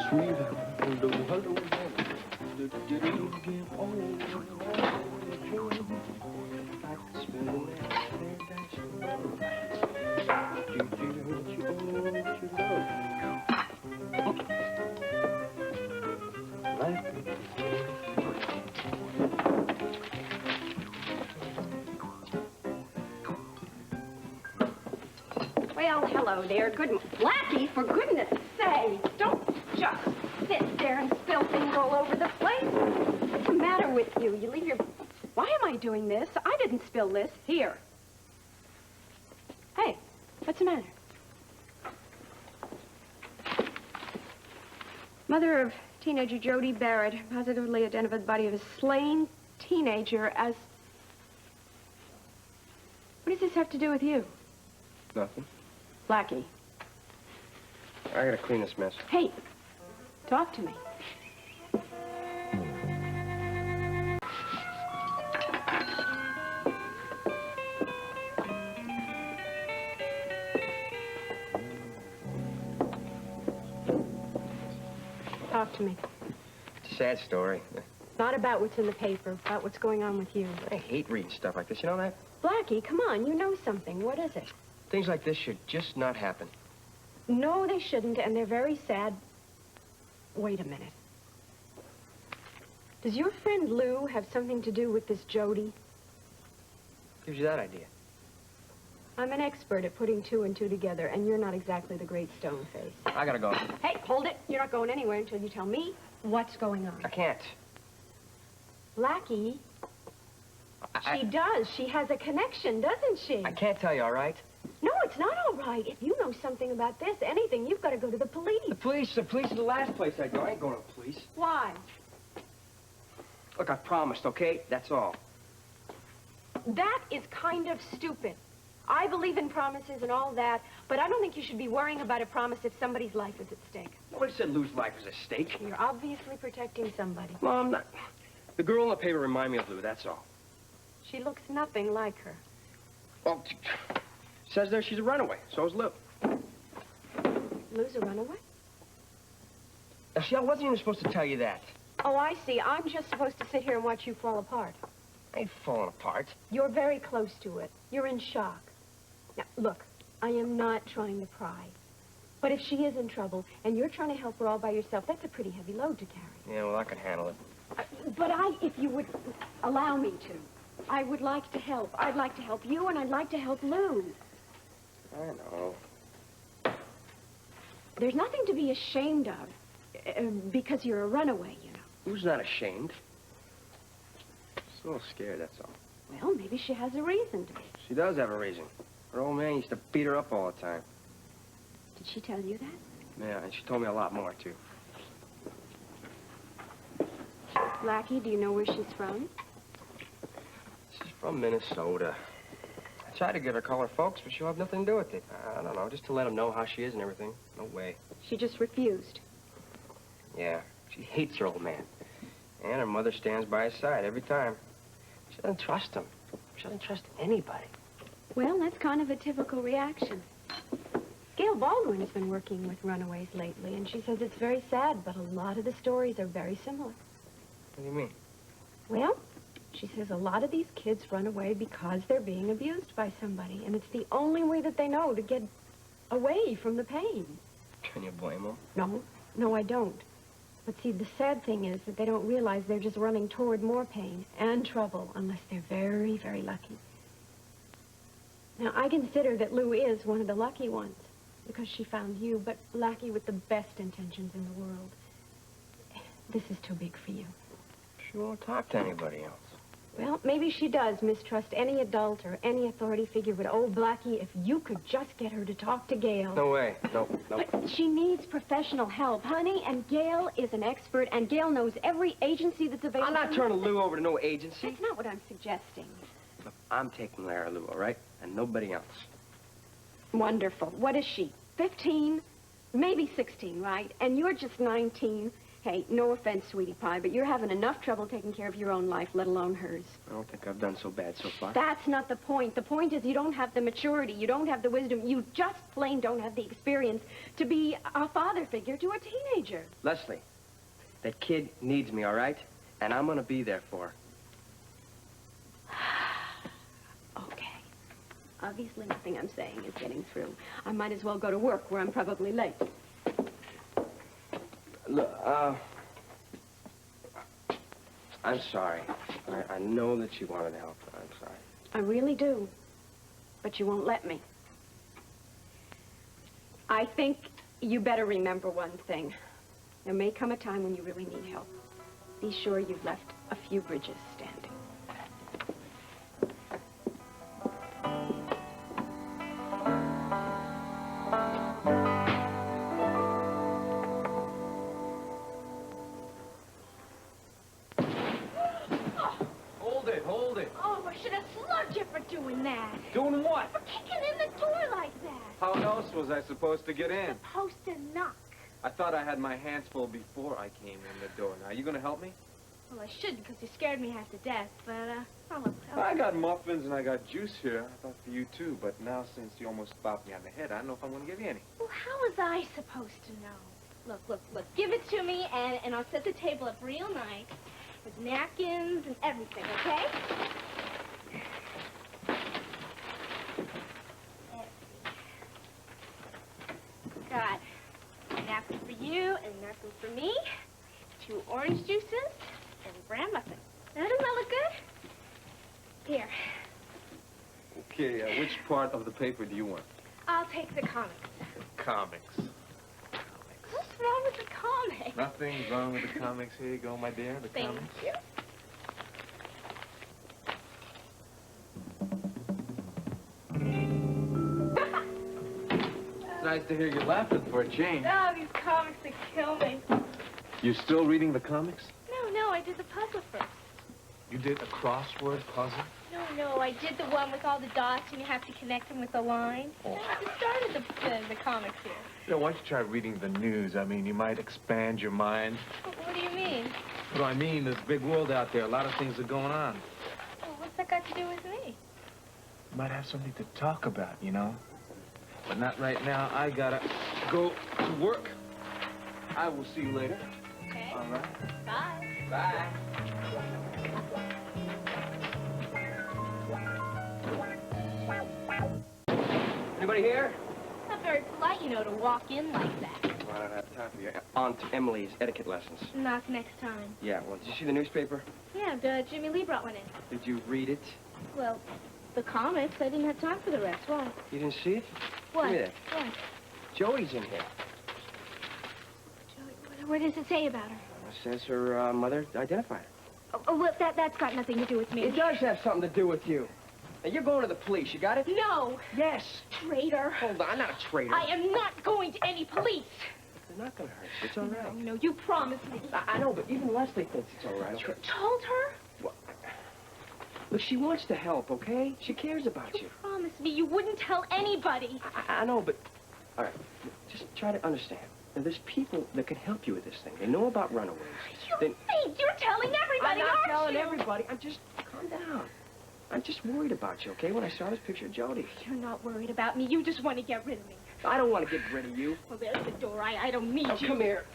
Sweet hello, hello, Well, hello there. Good Blackie, for goodness sake, don't just sit there and spill things all over the place. What's the matter with you? You leave your... Why am I doing this? I didn't spill this. Here. Hey, what's the matter? Mother of teenager Jody Barrett positively identified the body of a slain teenager as... What does this have to do with you? Nothing. Blackie. I gotta clean this mess. Hey, talk to me. Talk to me. It's a sad story. Not about what's in the paper, about what's going on with you. I hate reading stuff like this, you know that? Blackie, come on, you know something. What is it? Things like this should just not happen. No, they shouldn't, and they're very sad. Wait a minute. Does your friend Lou have something to do with this Jody? Gives you that idea? I'm an expert at putting two and two together, and you're not exactly the great stone face. I gotta go. Hey, hold it. You're not going anywhere until you tell me what's going on. I can't. Blackie, she does. She has a connection, doesn't she? I can't tell you, all right? No, it's not all right. If you know something about this, anything, you've got to go to the police. The police are the last place I go. I ain't going to the police. Why? Look, I promised, okay? That's all. That is kind of stupid. I believe in promises and all that, but I don't think you should be worrying about a promise if somebody's life is at stake. Nobody said Lou's life was at stake. You're obviously protecting somebody. Well, I'm not. The girl in the paper remind me of Lou, that's all. She looks nothing like her. Well, says there she's a runaway. So is Lou. Lou's a runaway? Now, see, I wasn't even supposed to tell you that. Oh, I see. I'm just supposed to sit here and watch you fall apart. I ain't falling apart. You're very close to it. You're in shock. Now, look, I am not trying to pry. But if she is in trouble and you're trying to help her all by yourself, that's a pretty heavy load to carry. Yeah, well, I can handle it. But if you would allow me to, I would like to help. I'd like to help you, and I'd like to help Lou. I know. There's nothing to be ashamed of, because you're a runaway, you know. Lou's not ashamed. She's a little scared, that's all. Well, maybe she has a reason to be. She does have a reason. Her old man used to beat her up all the time. Did she tell you that? Yeah, and she told me a lot more, too. Blackie, do you know where she's from? She's from Minnesota. I tried to get her color folks, but she'll have nothing to do with it. I don't know, just to let them know how she is and everything. No way. She just refused. Yeah, she hates her old man. And her mother stands by his side every time. She doesn't trust him. She doesn't trust anybody. Well, that's kind of a typical reaction. Gail Baldwin has been working with runaways lately, and she says it's very sad, but a lot of the stories are very similar. What do you mean? Well, she says a lot of these kids run away because they're being abused by somebody, and it's the only way that they know to get away from the pain. Can you blame them? No, I don't. But see, the sad thing is that they don't realize they're just running toward more pain and trouble unless they're very, very lucky. Now, I consider that Lou is one of the lucky ones because she found you, but Blackie with the best intentions in the world. This is too big for you. She won't talk to anybody else. Well, maybe she does mistrust any adult or any authority figure, but oh, Blackie, if you could just get her to talk to Gail. No way. No. But she needs professional help, honey, and Gail is an expert, and Gail knows every agency that's available. I'm not turning Lou over to no agency. That's not what I'm suggesting. Look, I'm taking Lara Lou, all right? And nobody else. Wonderful. What is she? 15? Maybe 16, right? And you're just 19. Hey, no offense, sweetie pie, but you're having enough trouble taking care of your own life, let alone hers. I don't think I've done so bad so far. That's not the point. The point is you don't have the maturity, you don't have the wisdom, you just plain don't have the experience to be a father figure to a teenager. Lesley, that kid needs me, all right? And I'm gonna be there for her. Okay. Obviously, nothing I'm saying is getting through. I might as well go to work where I'm probably late. Look, I'm sorry. I know that you wanted to help, but I'm sorry. I really do. But you won't let me. I think you better remember one thing. There may come a time when you really need help. Be sure you've left a few bridges standing. Hold it. Oh, I should have slugged you for doing that. Doing what? For kicking in the door like that. How else was I supposed to get in? Supposed to knock. I thought I had my hands full before I came in the door. Now, are you gonna help me? Well, I should because you scared me half to death, but, I got muffins and I got juice here. I thought for you too, but now since you almost bopped me on the head, I don't know if I'm gonna give you any. Well, how was I supposed to know? Look. Give it to me, and I'll set the table up real nice with napkins and everything, okay? Got a napkin for you and a napkin for me, 2 orange juices, and a bran muffin. Now, doesn't that look good? Here, Okay, which part of the paper do you want? I'll take the comics. Comics. What's wrong with the comics? Nothing's wrong with the comics. Here you go, my dear, the Thank comics. you. It's nice to hear you laughing for a change. Oh, these comics, they kill me. You still reading the comics? No, I did the puzzle first. You did a crossword puzzle? No, I did the one with all the dots and you have to connect them with the line. Oh. I just started the comics here. You know, why don't you try reading the news? I mean, you might expand your mind. What do you mean? What do I mean? There's a big world out there. A lot of things are going on. Well, what's that got to do with me? You might have something to talk about, you know? But not right now. I gotta go to work. I will see you later. Okay. All right. Bye. Bye. Anybody here? Not very polite, you know, to walk in like that. Well, I don't have time for your Aunt Emily's etiquette lessons. Knock next time. Yeah, well, did you see the newspaper? Yeah, Jimmy Lee brought one in. Did you read it? Well, the comics, I didn't have time for the rest. Why? You didn't see it? What? Give me that. What? Joey's in here. Joey, what does it say about her? It says her mother identified her. Oh, well, that's got nothing to do with me. It does have something to do with you. Now, you're going to the police. You got it? No. Yes. Traitor. Hold on, I'm not a traitor. I am not going to any police. They're not going to hurt you. It's all right. No, you promised me. I know, but even Lesley thinks it's all right. You told her? Well, look, she wants to help, okay? She cares about you. You promised me you wouldn't tell anybody. I know, but... All right, just try to understand. Now, there's people that can help you with this thing. They know about runaways. You Then- think you're telling everybody, I'm not aren't telling you? everybody. I'm just... Calm down. I'm just worried about you, okay? When I saw this picture of Jody. You're not worried about me. You just want to get rid of me. I don't want to get rid of you. Well, there's the door. I don't need Now, you. come here.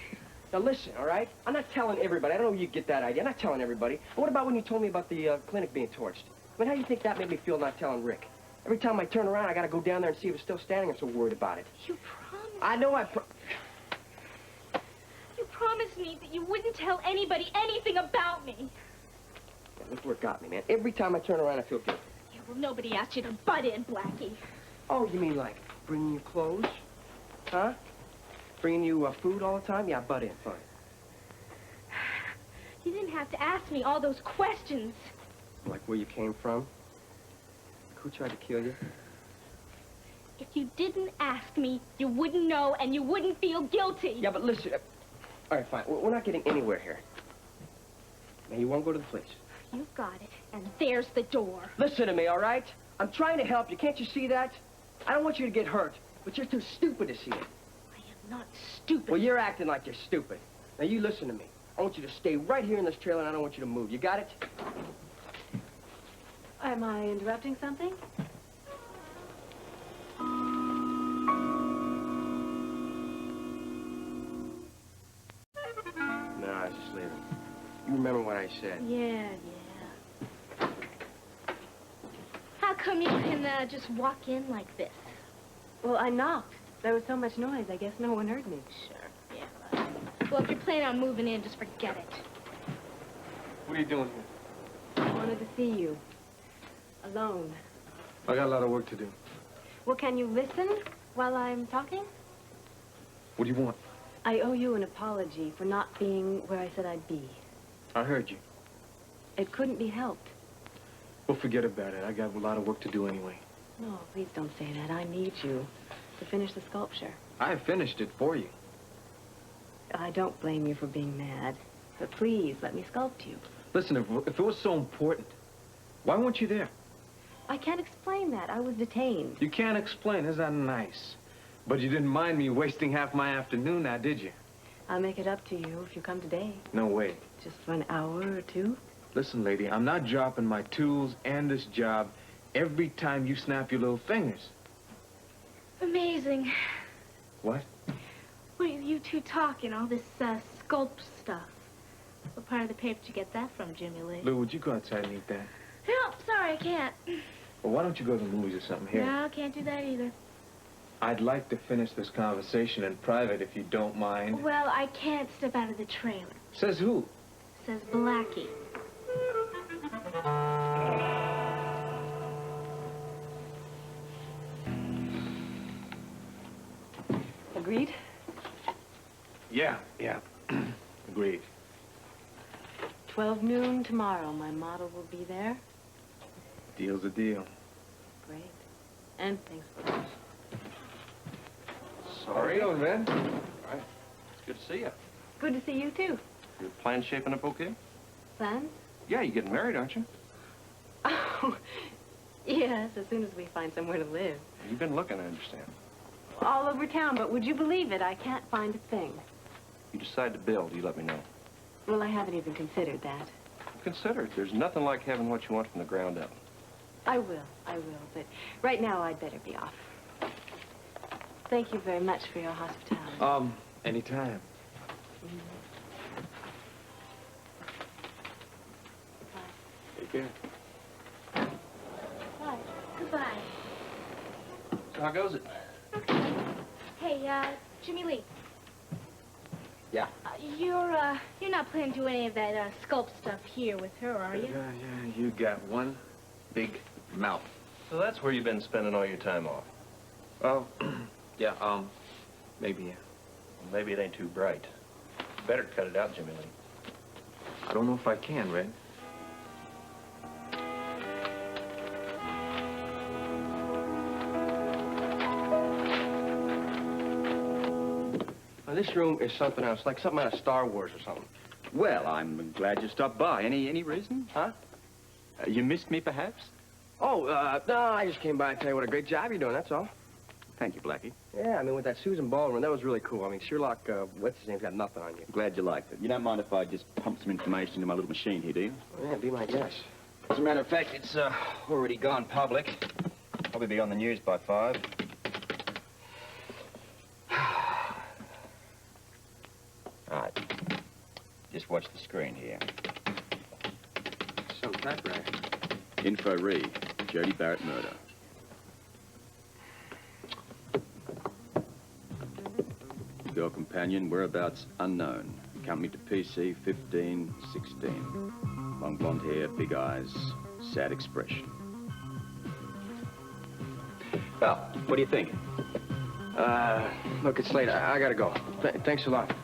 Now, listen, all right? I'm not telling everybody. I don't know where you get that idea. I'm not telling everybody. But what about when you told me about the clinic being torched? I mean, how do you think that made me feel not telling Rick? Every time I turn around, I got to go down there and see if it's still standing. I'm so worried about it. You promised. I know You promised me that you wouldn't tell anybody anything about me. Yeah, look where it got me, man. Every time I turn around, I feel guilty. Yeah, well, nobody asked you to butt in, Blackie. Oh, you mean like bringing you clothes? Huh? Bringing you food all the time? Yeah, butt in. Fine. You didn't have to ask me all those questions. Like where you came from? Who tried to kill you? If you didn't ask me, you wouldn't know and you wouldn't feel guilty. Yeah, but listen. All right, fine. We're not getting anywhere here. Now, you won't go to the police. You've got it, and there's the door. Listen to me, all right? I'm trying to help you. Can't you see that? I don't want you to get hurt, but you're too stupid to see it. I am not stupid. Well, you're acting like you're stupid. Now, you listen to me. I want you to stay right here in this trailer, and I don't want you to move. You got it? Am I interrupting something? No, I was just leaving. You remember what I said? Yeah. How come you can just walk in like this? Well, I knocked. There was so much noise, I guess no one heard me. Sure, yeah. Well, if you're planning on moving in, just forget it. What are you doing here? I wanted to see you. Alone. I got a lot of work to do. Well, can you listen while I'm talking? What do you want? I owe you an apology for not being where I said I'd be. I heard you. It couldn't be helped. Well, forget about it. I got a lot of work to do anyway. No, please don't say that. I need you to finish the sculpture. I finished it for you. I don't blame you for being mad, but please let me sculpt you. Listen, if it was so important, why weren't you there? I can't explain that. I was detained. You can't explain. Isn't that nice? But you didn't mind me wasting half my afternoon now, did you? I'll make it up to you if you come today. No way. Just for an hour or two. Listen, lady, I'm not dropping my tools and this job every time you snap your little fingers. Amazing. What? What are you two talking? All this sculpt stuff. What part of the paper did you get that from, Jimmy Lee? Lou, would you go outside and eat that? No, sorry, I can't. Well, why don't you go to the movies or something here? No, can't do that either. I'd like to finish this conversation in private if you don't mind. Well, I can't step out of the trailer. Says who? Says Blackie. Agreed? Yeah. Agreed. 12 noon tomorrow. My model will be there. Deal's a deal. Great. And thanks for lunch. How are you doing, man? All right. It's good to see you. Good to see you, too. Your plans shaping up okay? Plans? Yeah, you're getting married, aren't you? Oh, yes, as soon as we find somewhere to live. You've been looking, I understand. All over town, but would you believe it? I can't find a thing. You decide to build, you let me know. Well, I haven't even considered that. Consider it. There's nothing like having what you want from the ground up. I will, but right now I'd better be off. Thank you very much for your hospitality. Anytime. Take care. Bye. Goodbye. So how goes it? Okay. Hey, Jimmy Lee. Yeah. You're not planning to do any of that, sculpt stuff here with her, are you? Yeah, you got one big mouth. So that's where you've been spending all your time off. Oh, yeah, maybe, yeah. Well, maybe it ain't too bright. Better cut it out, Jimmy Lee. I don't know if I can, Red. Now, this room is something else, like something out of Star Wars or something. Well, I'm glad you stopped by. Any reason? Huh? You missed me, perhaps? Oh, no, I just came by and tell you what a great job you're doing, that's all. Thank you, Blackie. Yeah, I mean, with that Susan Baldwin, that was really cool. I mean, Sherlock, what's his name's got nothing on you. Glad you liked it. You don't mind if I just pump some information into my little machine here, do you? Yeah, be my guest. As a matter of fact, it's already gone public. Probably be on the news by 5. All right. Just watch the screen here. Some typewriter. Info read. Jody Barrett murder. Girl companion, whereabouts unknown. Company to PC 1516. Long blonde hair, big eyes, sad expression. Well, what do you think? Look, it's late. I gotta go. Thanks a lot.